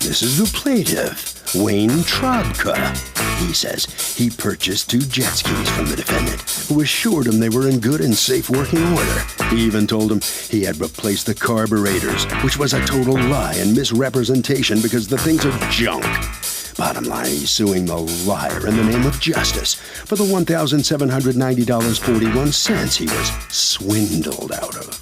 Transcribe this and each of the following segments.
This is the plaintiff, Wayne Trabka. He says he purchased 2 jet skis from the defendant, who assured him they were in good and safe working order. He even told him he had replaced the carburetors, which was a total lie and misrepresentation because the things are junk. Bottom line, he's suing the liar in the name of justice for the $1,790.41 he was swindled out of.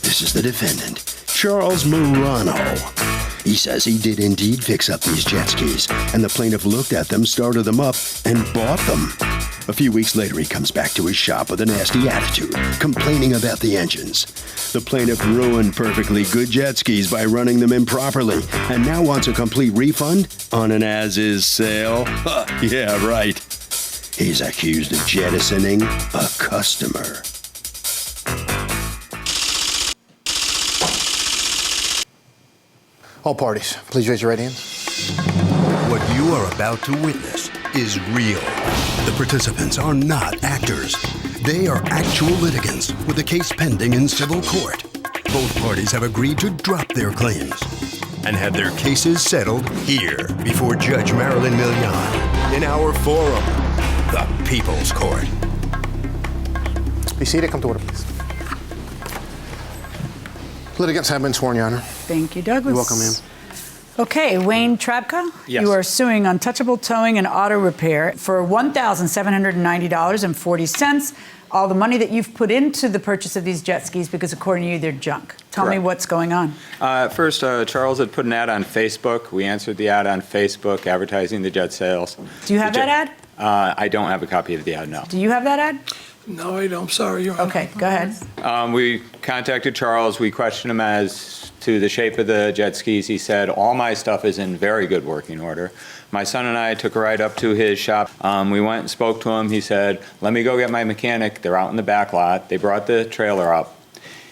This is the defendant, Charles Morano. He says he did indeed fix up these jet skis, and the plaintiff looked at them, started them up, and bought them. A few weeks later, he comes back to his shop with a nasty attitude, complaining about the engines. The plaintiff ruined perfectly good jet skis by running them improperly, and now wants a complete refund on an as-is sale. Yeah, right. He's accused of jettisoning a customer. All parties, please raise your right hands. What you are about to witness is real. The participants are not actors. They are actual litigants with a case pending in civil court. Both parties have agreed to drop their claims and have their cases settled here before Judge Marilyn Milian in our forum, the People's Court. Be seated, come to order, please. Litigants have been sworn, Your Honor. Thank you, Douglas. You're welcome, ma'am. Okay, Wayne Trabka, Yes. You are suing Untouchable Towing and Auto Repair for $1,790.40. All the money that you've put into the purchase of these jet skis because, according to you, they're junk. Tell me Correct. what's going on. First, Charles had put an ad on Facebook. We answered the ad on Facebook, advertising the jet sales. Do you have that ad? I don't have a copy of the ad, no. Do you have that ad? No, I don't. I'm sorry, Your Honor. Okay, go ahead. We contacted Charles. We questioned him as to the shape of the jet skis. He said, all my stuff is in very good working order. My son and I took a ride up to his shop. We went and spoke to him. He said, let me go get my mechanic. They're out in the back lot. They brought the trailer up.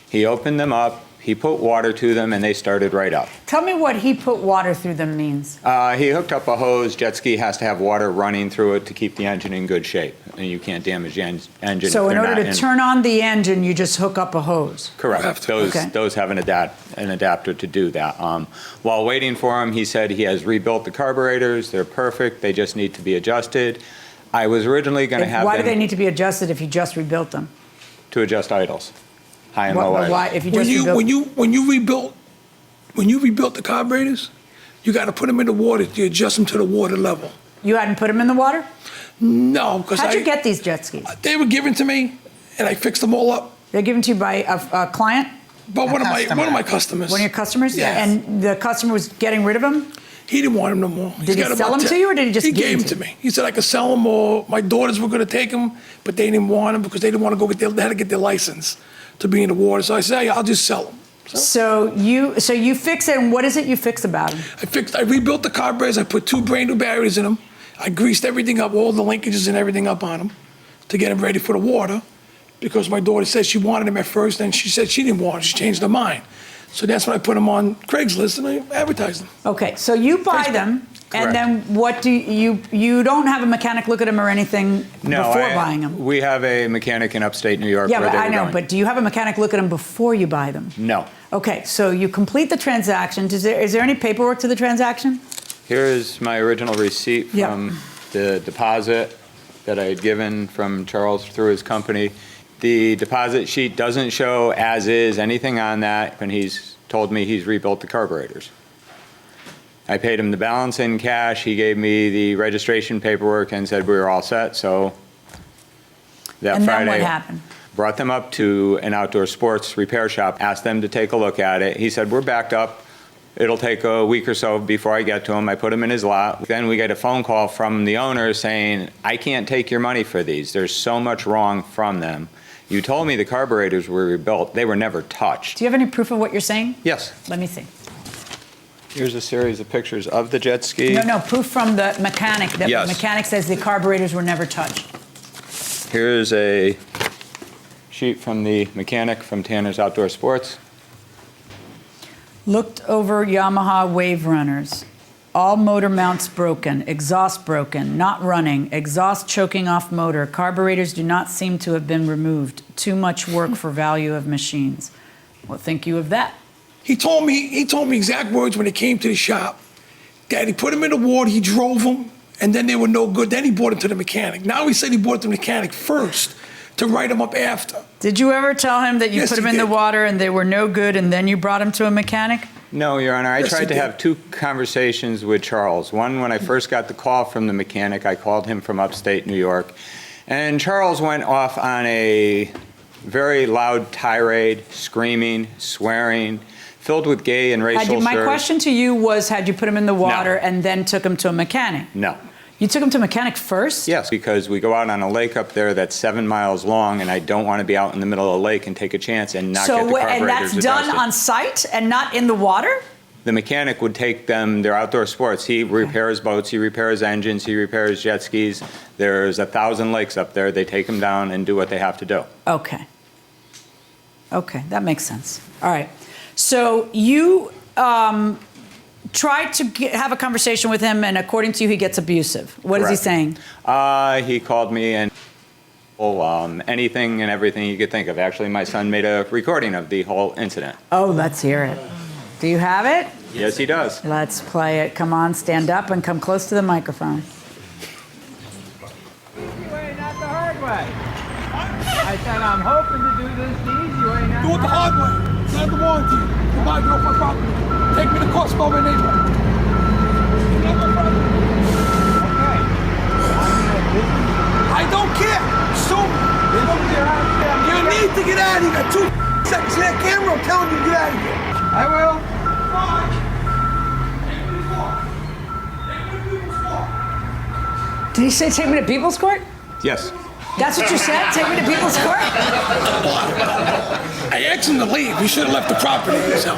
He opened them up. He put water to them, and they started right up. Tell me what he put water through them means. He hooked up a hose. Jet ski has to have water running through it to keep the engine in good shape, and you can't damage the engine. So if in they're order not to turn on the engine, you just hook up a hose? Correct. Those have an adapter to do that. While waiting for him, he said he has rebuilt the carburetors. They're perfect. They just need to be adjusted. I was originally going to have Why them do they need to be adjusted if you just rebuilt them? to adjust idles, high and low idles. Why, if you just rebuilt? When you rebuilt the carburetors, you got to put them in the water to adjust them to the water level. You hadn't put them in the water? No, because How'd you get these jet skis? They were given to me, and I fixed them all up. They're given to you by a client? But one of my customers. One of your customers? Yes. And the customer was getting rid of them? He didn't want them no more. Did he sell them to you, or did he just give gave them them to me? He said I could sell them, or my daughters were going to take them, but they didn't want them because they didn't want to go they had to get their license to be in the water. So I said, hey, I'll just sell them. So you fix it, and what is it you fix about them? I rebuilt the carburetors. I put 2 brand new batteries in them. I greased everything up, all the linkages and everything up on them to get them ready for the water, because my daughter said she wanted them at first, then she said she didn't want them. She changed her mind. So that's when I put them on Craigslist and I advertised them. Okay, so you buy them, and Correct. then what do you don't have a mechanic look at them or anything before buying them? We have a mechanic in upstate New York. Yeah, where but they I were know, going. but do you have a mechanic look at them before you buy them? No. Okay, so you complete the transaction. Is there any paperwork to the transaction? Here is my original receipt Yeah. from the deposit that I had given from Charles through his company. The deposit sheet doesn't show as is anything on that, and he's told me he's rebuilt the carburetors. I paid him the balance in cash. He gave me the registration paperwork and said we were all set. So that And Friday, then what happened? brought them up to an outdoor sports repair shop, asked them to take a look at it. He said, we're backed up. It'll take a week or so before I get to him. I put him in his lot. Then we get a phone call from the owner saying, I can't take your money for these. There's so much wrong from them. You told me the carburetors were rebuilt. They were never touched. Do you have any proof of what you're saying? Yes. Let me see. Here's a series of pictures of the jet ski. No, proof from the mechanic. That Yes. The mechanic says the carburetors were never touched. Here's a sheet from the mechanic from Tanner's Outdoor Sports. Looked over Yamaha Wave Runners. All motor mounts broken, exhaust broken, not running, exhaust choking off motor, carburetors do not seem to have been removed. Too much work for value of machines. What think you of that? He told me exact words when he came to the shop. That he put them in the water, he drove them, and then they were no good. Then he brought them to the mechanic. Now he said he brought them to the mechanic first to write them up after. Did you ever tell him that you Yes, put them he in the did. water and they were no good and then you brought him to a mechanic? No, Your Honor. I Yes, tried he to did. have two conversations with Charles. One, when I first got the call from the mechanic, I called him from upstate New York. And Charles went off on a very loud tirade, screaming, swearing, filled with gay and racial My slurs. question to you was, had you put him in the water No. and then took him to a mechanic? No. You took him to a mechanic first? Yes, because we go out on a lake up there that's 7 miles long, and I don't want to be out in the middle of the lake and take a chance and not get the carburetors and that's done adjusted. on site and not in the water? The mechanic would take them, they're outdoor sports. He repairs boats, he repairs engines, he repairs jet skis. There's 1,000 lakes up there. They take them down and do what they have to do. Okay. Okay, that makes sense. All right. So you tried to have a conversation with him, and according to you, he gets abusive. What is he Correct. saying? He called me and anything and everything you could think of. Actually, my son made a recording of the whole incident. Oh, let's hear it. Do you have it? Yes, he does. Let's play it. Come on, stand up and come close to the microphone. Easy way, not the hard way. I said I'm hoping to do this the easy way, not Do it the hard way. Not the warranty. Come on, get off my property. Take me to court, spell my name right. Get off my property. Okay. I don't care. Sue me. You need to get out of here. You got 2 seconds. That camera, I'm telling you to get out of here. I will. Fine. Take me to court. Take me to people's court. Did he say take me to people's court? Yes. That's what you said? Take me to people's court? I asked him to leave. He should have left the property. So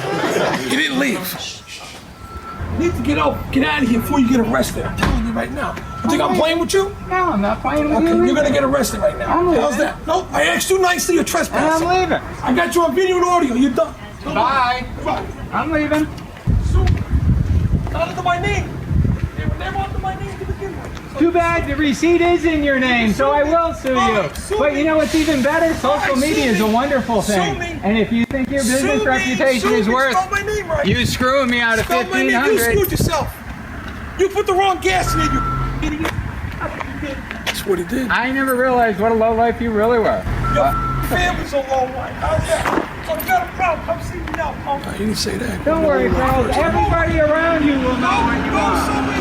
he didn't leave. You need to get out of here before you get arrested. I'm telling you right now. You think I'm playing with you? No, I'm not playing with Okay, you. you're gonna get arrested right now. I'm leaving. How's that? No, I asked you nicely. You're trespassing. I'm leaving. I got you on video and audio. You're done. Bye. Bye. I'm leaving. Sue me. Not under my name. They were under my name to begin with. Too bad the receipt is in your name, so I will sue you. Sue But me. you know what's even better? Social media is a wonderful thing. Sue me. And if you think your business reputation is worth Spell my name right. you screwing me out of Spell my name. You $1,500. screwed yourself. You put the wrong gas in it, you idiot. That's what he did. I never realized what a low life you really were. Your family's a low life. How's that? So if you got a problem, come see me now, punk. He didn't say that. Don't worry, Charles. Everybody around you will know when you are. somewhere.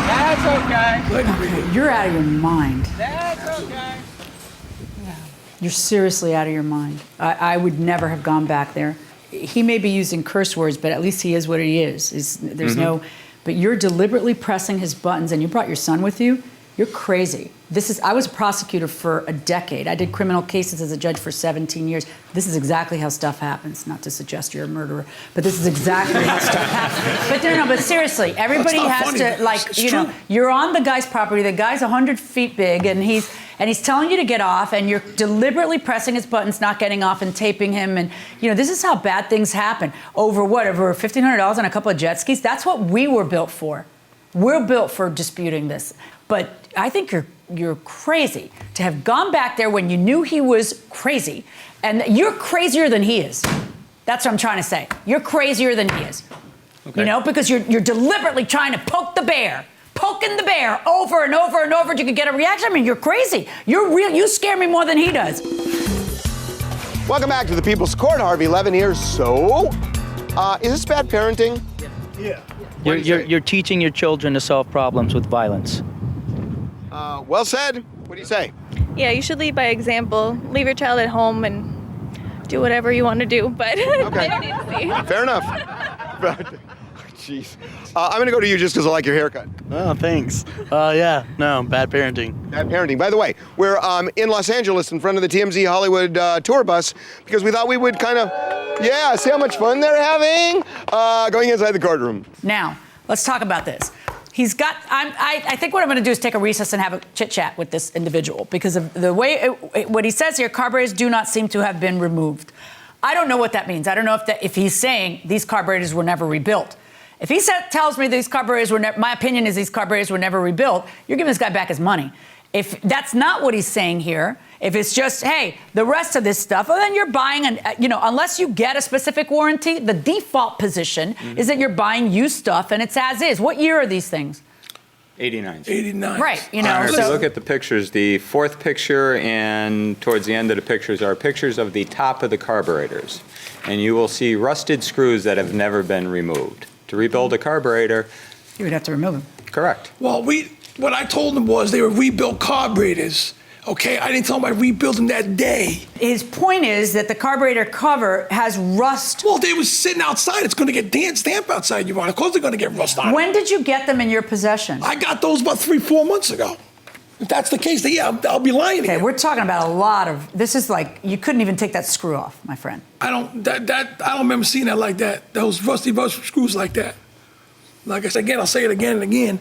That's okay. Let him be. You're out of your mind. That's okay. You're seriously out of your mind. I would never have gone back there. He may be using curse words, but at least he is what he is. There's no, but you're deliberately pressing his buttons, and you brought your son with you. You're crazy. I was a prosecutor for a decade. I did criminal cases as a judge for 17 years. This is exactly how stuff happens. Not to suggest you're a murderer, but this is exactly how stuff happens. But but seriously, everybody That's not has funny. to, like, It's you know, true. you're on the guy's property. The guy's 100 feet big, and he's telling you to get off, and you're deliberately pressing his buttons, not getting off, and taping him. And this is how bad things happen. Over $1,500 on a couple of jet skis? That's what we were built for. We're built for disputing this. But I think you're crazy to have gone back there when you knew he was crazy, and you're crazier than he is. That's what I'm trying to say. You're crazier than he is. Okay. Because you're deliberately trying to poke the bear. Poking the bear over and over and over, you could get a reaction. I mean, you're crazy. You're real. You scare me more than he does. Welcome back to the People's Court. Harvey Levin here. So, is this bad parenting? Yeah. You're teaching your children to solve problems with violence. Well said. What do you say? Yeah, you should lead by example. Leave your child at home and do whatever you want to do, but Okay. I don't need to see. Fair enough. Jeez. I'm going to go to you just because I like your haircut. Oh, thanks. Yeah, no, bad parenting. Bad parenting. By the way, we're in Los Angeles in front of the TMZ Hollywood tour bus because we thought we would kind of, see how much fun they're having going inside the courtroom. Now, let's talk about this. I think what I'm going to do is take a recess and have a chit chat with this individual because of the way, what he says here, carburetors do not seem to have been removed. I don't know what that means. I don't know if he's saying these carburetors were never rebuilt. If he tells me these carburetors were my opinion is these carburetors were never rebuilt, you're giving this guy back his money. If that's not what he's saying here, if it's just, hey, the rest of this stuff, well, then you're buying, unless you get a specific warranty, the default position is that you're buying used stuff and it's as is. What year are these things? 89. 89. Right, If you look at the pictures, the fourth picture and towards the end of the pictures are pictures of the top of the carburetors. And you will see rusted screws that have never been removed. To rebuild a carburetor, you would have to remove them. Correct. Well, what I told them was they were rebuilt carburetors. Okay, I didn't tell him I rebuilt them that day. His point is that the carburetor cover has rust. Well, they were sitting outside. It's going to get damp outside, Your Honor. Of course they're going to get rust on it. When did you get them in your possession? I got those about 3-4 months ago. If that's the case, then yeah, I'll be lying to you. Okay, we're talking about a lot of. This is like you couldn't even take that screw off, my friend. I don't remember seeing that like that. Those rusty screws like that. Like I said again, I'll say it again and again.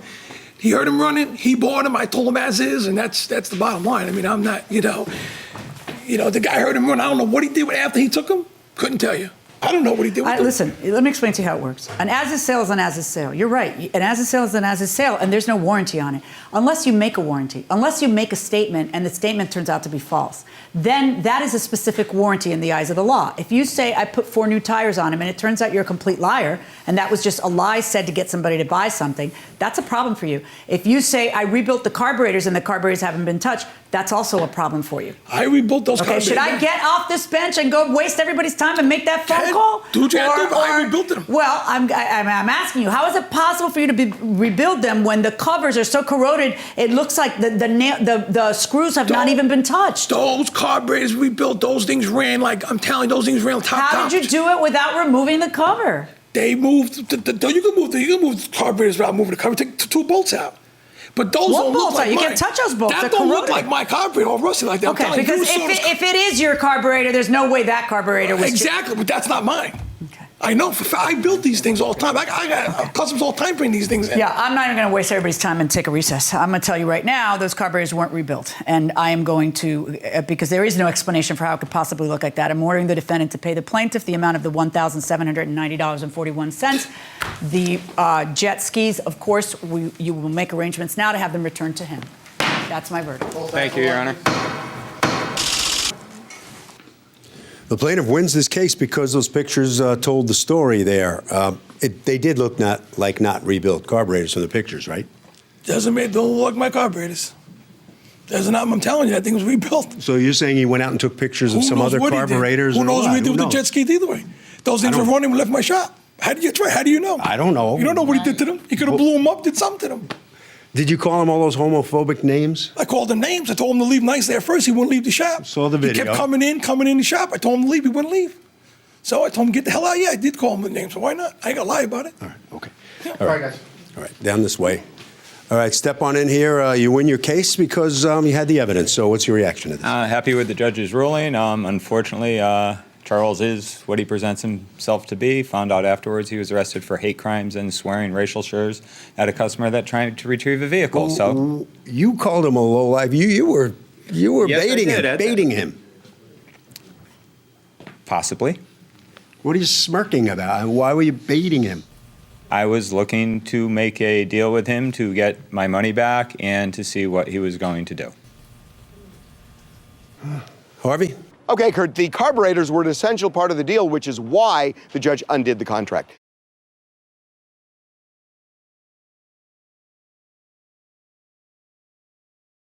He heard him running. He bought him. I told him as is, and that's the bottom line. I mean, I'm not, the guy heard him run. I don't know what he did after he took him. Couldn't tell you. I don't know what he did with them. Listen, let me explain to you how it works. An as-is sale is an as-is sale. You're right. An as-is sale is an as-is sale, and there's no warranty on it. Unless you make a warranty, unless you make a statement and the statement turns out to be false, then that is a specific warranty in the eyes of the law. If you say, I put 4 new tires on him, and it turns out you're a complete liar, and that was just a lie said to get somebody to buy something, that's a problem for you. If you say, I rebuilt the carburetors and the carburetors haven't been touched, that's also a problem for you. I rebuilt those carburetors. Should I get off this bench and go waste everybody's time and make that phone call? Do what you have to do. I rebuilt them. Well, I'm asking you, how is it possible for you to rebuild them when the covers are so corroded, it looks like the screws have not even been touched? Those carburetors rebuilt, those things ran like, I'm telling you, those things ran top. How did you do it without removing the cover? They moved, you can move the carburetors without moving the cover, take 2 bolts out. But those don't look like mine. You can't touch those bolts. That don't look like my carburetor, all rusty like that. Okay, because if it is your carburetor, there's no way that carburetor was... Exactly, but that's not mine. Okay. I know. I built these things all the time. I got customers all the time bring these things in. Yeah, I'm not even going to waste everybody's time and take a recess. I'm going to tell you right now, those carburetors weren't rebuilt. And I am going to, because there is no explanation for how it could possibly look like that, I'm ordering the defendant to pay the plaintiff the amount of the $1,790.41. The jet skis, of course, you will make arrangements now to have them returned to him. That's my verdict. Thank you, Your Honor. The plaintiff wins this case because those pictures told the story there. They did look not rebuilt carburetors from the pictures, right? Don't look like my carburetors. I'm telling you, that thing was rebuilt. So you're saying he went out and took pictures of some other carburetors? Who knows what he did with the jet skis either way? Those things were running and left my shop. How do you know? I don't know. You don't know what he did to them. He could have blew them up, did something to them. Did you call him all those homophobic names? I called him names. I told him to leave nicely at first. He wouldn't leave the shop. Saw the video. He kept coming in the shop. I told him to leave. He wouldn't leave. So I told him, get the hell out. Yeah, I did call him the names. So why not? I ain't gonna lie about it. All right, okay. Yeah. All right, guys. All right, down this way. All right, step on in here. You win your case because you had the evidence. So what's your reaction to this? Happy with the judge's ruling. Unfortunately, Charles is what he presents himself to be. Found out afterwards he was arrested for hate crimes and swearing racial slurs at a customer that tried to retrieve a vehicle. So you called him a lowlife. You were Yes, baiting him. Possibly. What are you smirking about? Why were you baiting him? I was looking to make a deal with him to get my money back and to see what he was going to do. Harvey? Okay, Kurt, the carburetors were an essential part of the deal, which is why the judge undid the contract.